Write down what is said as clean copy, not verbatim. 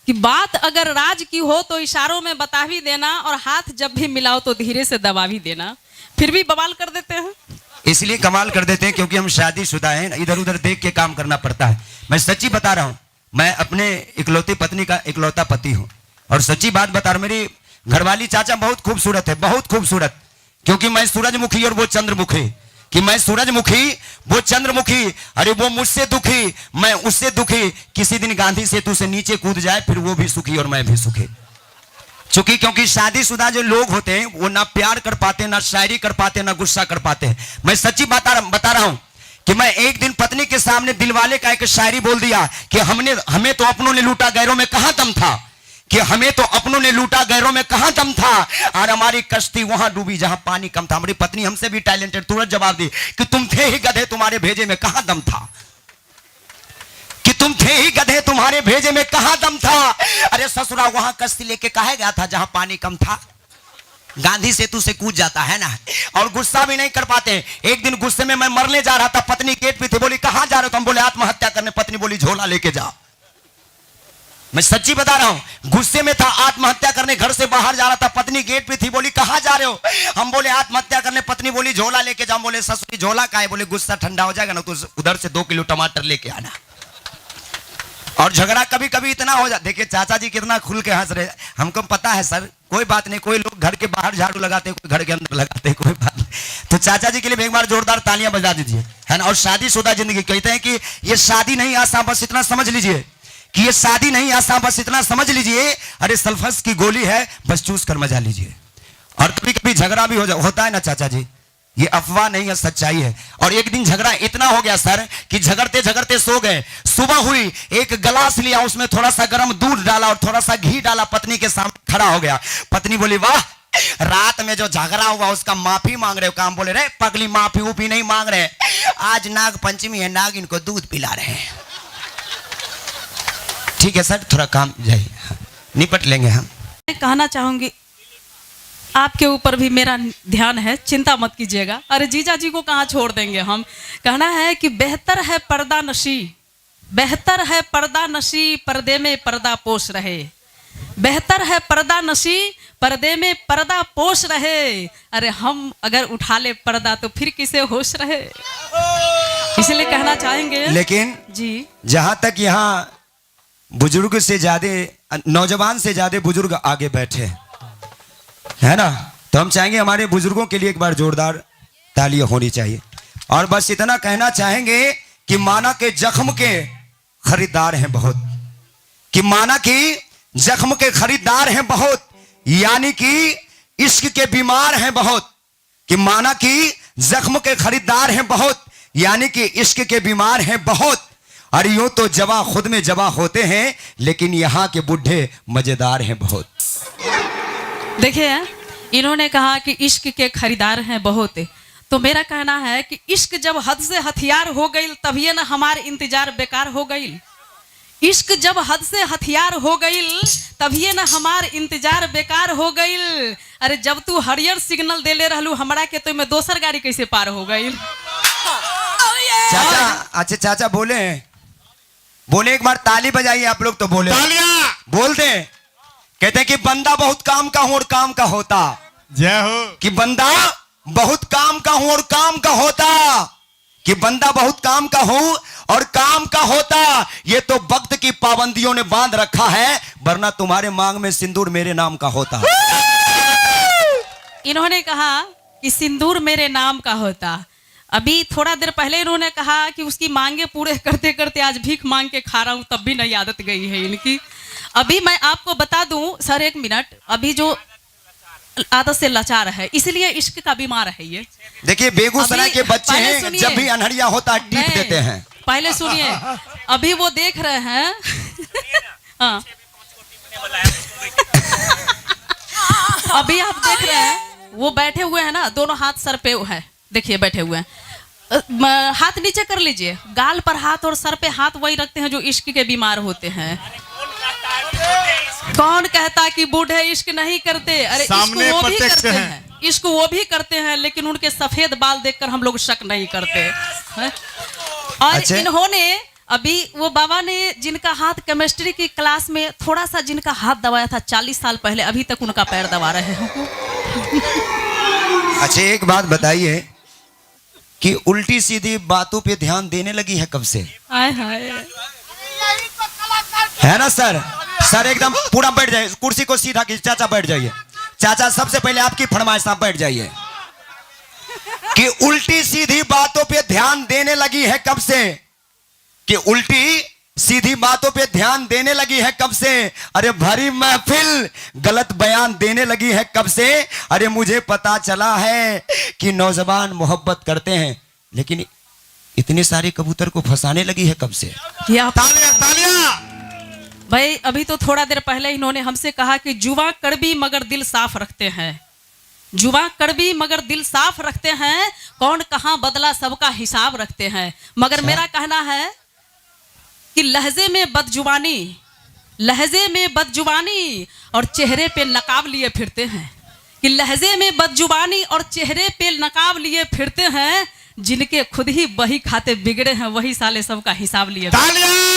कि बात अगर राज की हो तो इशारों में बता भी देना, और हाथ जब भी मिलाओ तो धीरे से दबा भी देना, फिर भी बवाल कर देते हैं। इसलिए कमाल कर देते हैं क्योंकि हम शादीशुदा हैं, इधर उधर देख के काम करना पड़ता है। मैं सच्ची बता रहा हूँ, मैं अपने इकलौती पत्नी का इकलौता पति हूँ, और सच्ची बात बता रहा हूँ, मेरी घरवाली चाचा बहुत खूबसूरत है, बहुत खूबसूरत। क्योंकि मैं सूरजमुखी और वो चंद्रमुखी, कि मैं सूरजमुखी वो चंद्रमुखी, अरे वो मुझसे दुखी मैं उससे दुखी। किसी दिन गांधी सेतु से नीचे कूद जाए फिर वो भी सुखी और मैं भी सुखी। चूंकि क्योंकि शादीशुदा जो लोग होते हैं वो ना प्यार कर पाते, ना शायरी कर पाते, ना गुस्सा कर पाते हैं। मैं सच्ची बता रहा हूं कि मैं एक दिन पत्नी के सामने दिलवाले का एक शायरी बोल दिया कि हमें तो अपनों ने लूटा गैरों में कहां दम था, कि हमें तो अपनों ने लूटा गैरों में कहां दम था, और हमारी कश्ती वहां डूबी जहां पानी कम था। हमारी पत्नी हमसे भी टैलेंटेड तुरंत जवाब दी कि तुम थे ही गधे, तुम्हारे भेजे में कहां दम था, कि तुम थे ही गधे, तुम्हारे भेजे में कहां दम था। अरे ससुरा वहां कश्ती लेके कहा गया था जहां पानी कम था, गांधी सेतु से कूद जाता है ना, और गुस्सा भी नहीं कर पाते। एक दिन गुस्से में मैं मरने जा रहा था, पत्नी गेट पे थी, बोली कहां जा रहे हो, हम बोले आत्महत्या करने। पत्नी बोली झोला लेके जाओ। मैं सच्ची बता रहा हूं, गुस्से में था, आत्महत्या करने, घर से बाहर जा रहा था, पत्नी गेट पे थी, बोली कहां जा रहे हो, हम बोले आत्महत्या करने। पत्नी बोली झोला लेके जाओ। बोले ससुरी झोला का है, बोले गुस्सा ठंडा हो जाएगा ना तो उधर से 2 किलो टमाटर लेके आना। और झगड़ा कभी कभी इतना हो जाता, देखिए चाचा जी कितना खुल के हंस रहे, हमको पता है सर, कोई बात नहीं। कोई लोग घर के बाहर झाड़ू लगाते हैं, कोई घर के अंदर लगाते हैं, कोई बात नहीं। तो चाचा जी के लिए एक बार जोरदार तालियां बजा दीजिए, है ना। और शादीशुदा जिंदगी, कहते हैं कि ये शादी नहीं आसान, बस इतना समझ लीजिए कि ये शादी नहीं आसान, बस इतना समझ लीजिए। अरे सल्फस की गोली है, बस चूस कर मजा लीजिए। और कभी कभी झगड़ा भी होता है ना चाचा जी, ये अफवाह नहीं है, सच्चाई है। और एक दिन झगड़ा इतना हो गया सर कि झगड़ते झगड़ते सो गए। सुबह हुई, एक गिलास लिया, उसमें थोड़ा सा गर्म दूध डाला और थोड़ा सा घी डाला, पत्नी के सामने खड़ा हो गया। पत्नी बोली वाह, रात में जो झगड़ा हुआ उसका माफी मांग रहे हो। काम बोले रे पगली, माफी ऊपी नहीं मांग रहे, आज नाग पंचमी है, नाग इनको दूध पिला रहे हैं। ठीक है सर, थोड़ा काम जाइए, निपट लेंगे हम। मैं कहना चाहूंगी, आपके ऊपर भी मेरा ध्यान है, चिंता मत कीजिएगा। अरे जीजा जी को कहाँ छोड़ देंगे हम। कहना है कि बेहतर है पर्दा नशी, बेहतर है पर्दा नशी, पर्दे में पर्दा पोष रहे। बेहतर है पर्दा नशी, पर्दे में पर्दा पोष रहे। अरे हम अगर उठा ले पर्दा तो फिर किसे होश रहे, इसलिए कहना चाहेंगे। लेकिन जी, जहां तक यहाँ बुजुर्ग से ज्यादा, नौजवान से ज्यादा बुजुर्ग आगे बैठे है ना, तो हम चाहेंगे हमारे बुजुर्गों के लिए एक बार जोरदार तालियां होनी चाहिए। और बस इतना कहना चाहेंगे कि माना के जख्म के खरीदार हैं बहुत, कि माना कि जख्म के खरीदार हैं बहुत, यानी कि इश्क के बीमार हैं बहुत, कि माना कि जख्म के खरीदार हैं बहुत, यानी कि इश्क के बीमार हैं बहुत। और यूं तो जवा खुद में जवा होते हैं, लेकिन यहाँ के बुढ़े मजेदार हैं बहुत। देखिए इन्होंने कहा कि इश्क के खरीदार हैं बहुत, तो मेरा कहना है कि इश्क जब हद से हथियार हो गई तभी ना हमारे इंतजार बेकार हो गई। इश्क जब हद से हथियार हो गई तभी ना हमार इंतजार बेकार हो गई। अरे जब तू हरियर सिग्नल दे ले रहलू हमरा के, तो मैं दोसर गाड़ी कैसे पार हो गई। चाचा, अच्छा चाचा बोले एक बार ताली बजाइए आप लोग, तो बोले बोल दे। कहते हैं कि बंदा बहुत काम का हूं और काम का होता, जय हो। कि बंदा बहुत काम का हूं और काम का होता, कि बंदा बहुत काम का हूं और काम का होता। ये तो वक्त की पाबंदियों ने बांध रखा है, वरना तुम्हारे मांग में सिंदूर मेरे नाम का होता। इन्होंने कहा कि सिंदूर मेरे नाम का होता। अभी थोड़ा देर पहले इन्होंने कहा कि उसकी मांगे पूरे करते करते आज भीख मांग के खा रहा हूं, तब भी नहीं आदत गई है इनकी। अभी मैं आपको बता दूं सर, एक मिनट, अभी जो आदत से लाचार है इसलिए इश्क का बीमार है ये। देखिए बेगूसराय के बच्चे हैं, जब भी अनहरिया होता है टीप देते हैं। पहले सुनिए, अभी वो देख रहे हैं हाँ। अभी आप देख रहे हैं वो बैठे हुए हैं ना, दोनों हाथ सर पे है, देखिए बैठे हुए हैं। हाथ नीचे कर लीजिए, गाल पर हाथ और सर पे हाथ वही रखते हैं जो इश्क के बीमार होते हैं। कौन कहता कि बूढ़े इश्क नहीं करते? अरे इश्क वो भी करते हैं, इश्क वो भी करते हैं, लेकिन उनके सफेद बाल देखकर हम लोग शक नहीं करते हैं। और इन्होंने अभी वो बाबा ने जिनका हाथ केमिस्ट्री की क्लास में थोड़ा सा जिनका हाथ दबाया था 40 साल पहले, अभी तक उनका पैर दबा रहे हैं। अच्छा एक बात बताइए कि उल्टी सीधी बातों पे ध्यान देने लगी है कब से? हाय हाय, है ना सर? सर एकदम पूरा बैठ जाइए, कुर्सी को सीधा कीजिए, चाचा बैठ जाइए। चाचा सबसे पहले आपकी फरमाइश, आप बैठ जाइए। कि उल्टी सीधी बातों पे ध्यान देने लगी है कब से? कि उल्टी सीधी बातों पे ध्यान देने लगी है कब से? अरे भरी महफिल गलत बयान देने लगी है कब से? अरे मुझे पता चला है कि नौजवान मोहब्बत करते हैं, लेकिन इतने सारे कबूतर को फंसाने लगी है कब से? तालियां तालियां। भाई अभी तो थोड़ा देर पहले इन्होंने हमसे कहा कि जुआ कड़वी मगर दिल साफ रखते हैं। जुआ कड़वी मगर दिल साफ रखते हैं, कौन कहां बदला सबका हिसाब रखते हैं। मगर मेरा कहना है कि लहजे में बदजुबानी और चेहरे पे नकाब लिए फिरते हैं। कि लहजे में बदजुबानी और चेहरे पे नकाब लिए फिरते हैं, जिनके खुद ही बही खाते बिगड़े हैं वही साले सबका हिसाब लिए। तालियां।